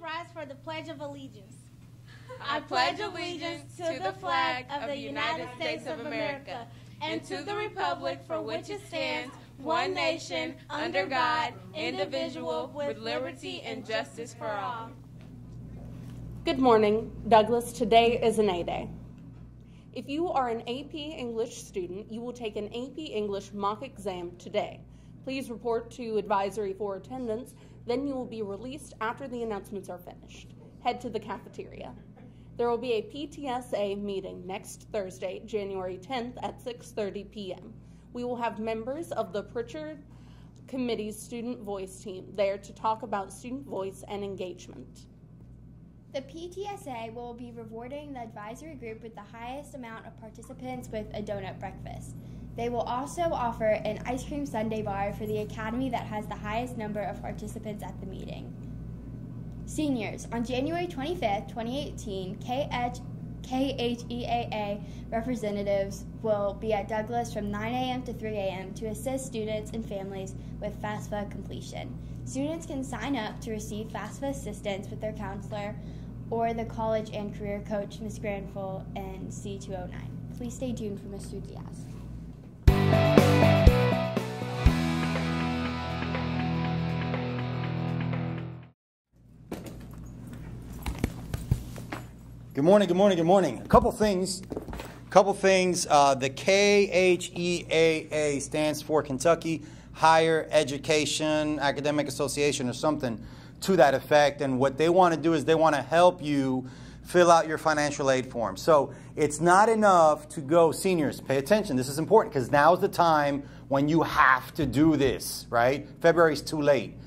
rise for the Pledge of Allegiance. I pledge allegiance to the flag of the United States of America and to the republic for which it stands, one nation, under God, indivisible, with liberty and justice for all. Good morning, Douglas. Today is an A Day. If you are an AP English student, you will take an AP English mock exam today. Please report to advisory for attendance, then you will be released after the announcements are finished. Head to the cafeteria. There will be a PTSA meeting next Thursday, January 10th at 6:30 p.m. We will have members of the Pritchard Committee's Student Voice team there to talk about student voice and engagement. The PTSA will be rewarding the advisory group with the highest amount of participants with a donut breakfast. They will also offer an ice cream sundae bar for the academy that has the highest number of participants at the meeting. Seniors, on January 25th, 2018, KHEAA representatives will be at Douglas from 9 a.m. to 3 a.m. to assist students and families with FAFSA completion. Students can sign up to receive FAFSA assistance with their counselor or the college and career coach, Ms. Granville, and C209. Please stay tuned for Mr. Diaz. Good morning, good morning, good morning. A couple things. The KHEAA stands for Kentucky Higher Education Academic Association or something to that effect. And what they want to do is they want to help you fill out your financial aid form. So it's not enough to go, seniors, pay attention. This is important because now is the time when you have to do this, right? February is too late.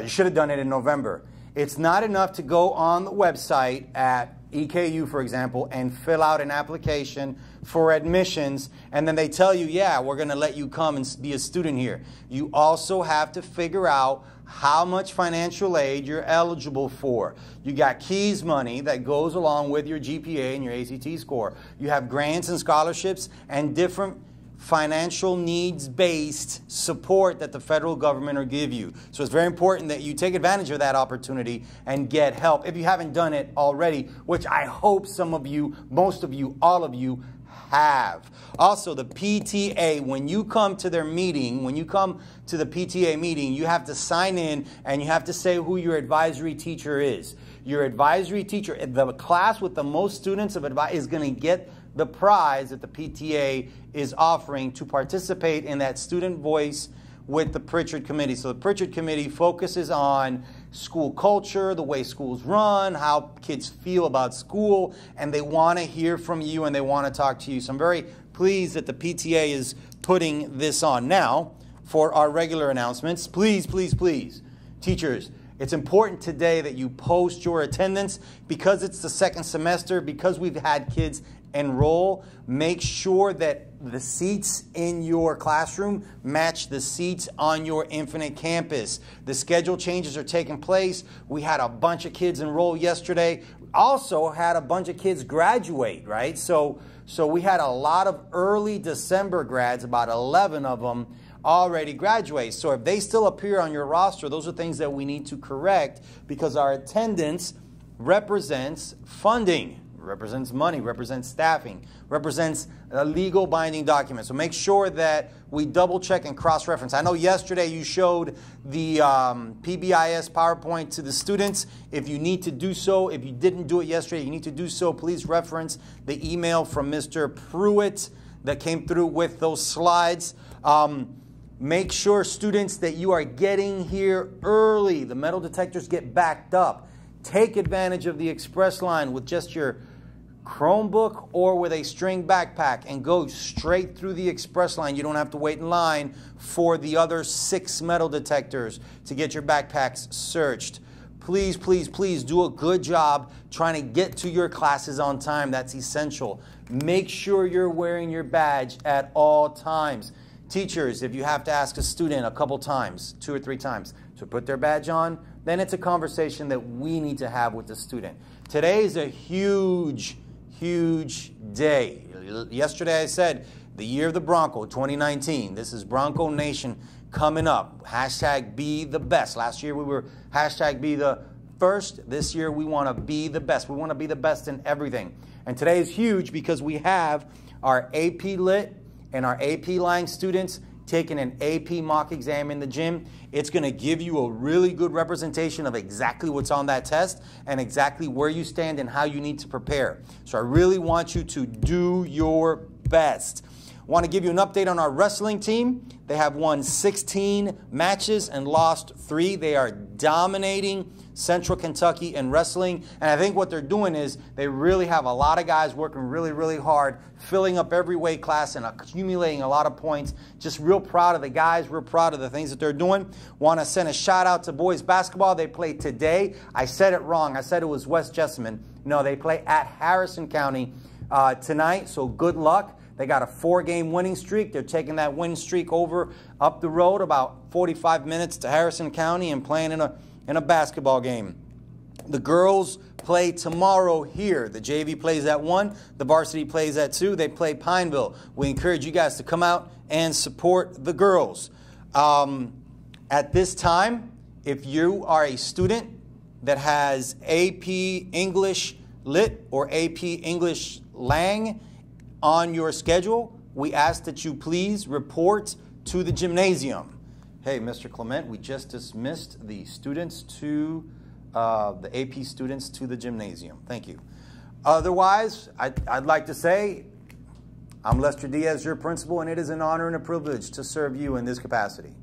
You should have done it in November. It's not enough to go on the website at EKU, for example, and fill out an application for admissions, and then they tell you, yeah, we're going to let you come and be a student here. You also have to figure out how much financial aid you're eligible for. You got KEYS money that goes along with your GPA and your ACT score. You have grants and scholarships and different financial needs-based support that the federal government will give you. So it's very important that you take advantage of that opportunity and get help if you haven't done it already, which I hope some of you, most of you, all of you have. Also, the PTA, when you come to their meeting, when you come to the PTA meeting, you have to sign in and you have to say who your advisory teacher is. Your advisory teacher, the class with the most students of advice is going to get the prize that the PTA is offering to participate in that student voice with the Pritchard Committee. So the Pritchard Committee focuses on school culture, the way schools run, how kids feel about school, and they want to hear from you and they want to talk to you. So I'm very pleased that the PTA is putting this on. Now, for our regular announcements, please, please, please, teachers, it's important today that you post your attendance because it's the second semester, because we've had kids enroll. Make sure that the seats in your classroom match the seats on your Infinite campus. The schedule changes are taking place. We had a bunch of kids enroll yesterday. Also had a bunch of kids graduate, right? So we had a lot of early December grads, about 11 of them already graduate. So if they still appear on your roster, those are things that we need to correct because our attendance represents funding, represents money, represents staffing, represents a legal binding document. So make sure that we double check and cross-reference. I know yesterday you showed the PBIS PowerPoint to the students. If you need to do so, if you didn't do it yesterday, you need to do so. Please reference the email from Mr. Pruitt that came through with those slides. Make sure, students, that you are getting here early. The metal detectors get backed up. Take advantage of the express line with just your Chromebook or with a string backpack and go straight through the express line. You don't have to wait in line for the other 6 metal detectors to get your backpacks searched. Please, please, please do a good job trying to get to your classes on time. That's essential. Make sure you're wearing your badge at all times. Teachers, if you have to ask a student a couple times, 2 or 3 times, to put their badge on, then it's a conversation that we need to have with the student. Today is a huge, huge day. Yesterday I said the year of the Bronco, 2019. This is Bronco Nation coming up. Hashtag be the best. Last year we were hashtag be the first. This year we want to be the best. We want to be the best in everything. And today is huge because we have our AP Lit and our AP Line students taking an AP mock exam in the gym. It's going to give you a really good representation of exactly what's on that test and exactly where you stand and how you need to prepare. So I really want you to do your best. I want to give you an update on our wrestling team. They have won 16 matches and lost 3. They are dominating Central Kentucky in wrestling. And I think what they're doing is they really have a lot of guys working really, really hard, filling up every weight class and accumulating a lot of points. Just real proud of the guys, real proud of the things that they're doing. Want to send a shout out to boys basketball. They play today. I said it wrong. I said it was West Jessamine. No, they play at Harrison County tonight, so good luck. They got a 4-game winning streak. They're taking that winning streak over up the road about 45 minutes to Harrison County and playing in a basketball game. The girls play tomorrow here. The JV plays at 1. The varsity plays at 2. They play Pineville. We encourage you guys to come out and support the girls. At this time, if you are a student that has AP English Lit or AP English Lang on your schedule, we ask that you please report to the gymnasium. Hey, Mr. Clement, we just dismissed the students to the AP students to the gymnasium. Thank you. Otherwise, I'd like to say I'm Lester Diaz, your principal, and it is an honor and a privilege to serve you in this capacity.